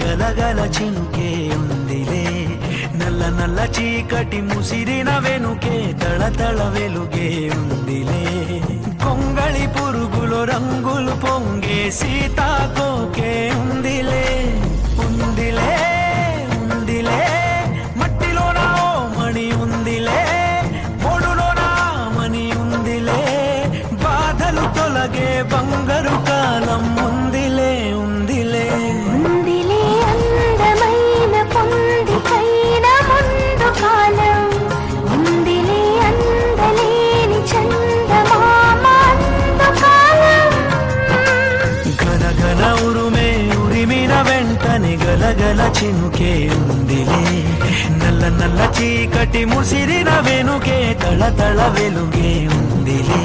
గలగల చినుకే ఉందిలే, నల్ల నల్ల చీకటి ముసిరిన వెనుకే తళతళ వెలుగే ఉందిలే. కొంగళి పురుగులు రంగులు పొంగే సీతాకోకే ఉందిలే, ఉందిలే ఉందిలే. మట్టిలోన ఓ మణి ఉందిలే, మోడులోన మణి ఉందిలే. బాధలు తొలగే బంగారు కాలం ఉందిలే, ఉందిలే. వెంటనే గలగల చినుకే ఉందిలే, నల్ల నల్ల చీకటి ముసిరిన వెనుకే తళతళ వెలుగే ఉందిలే.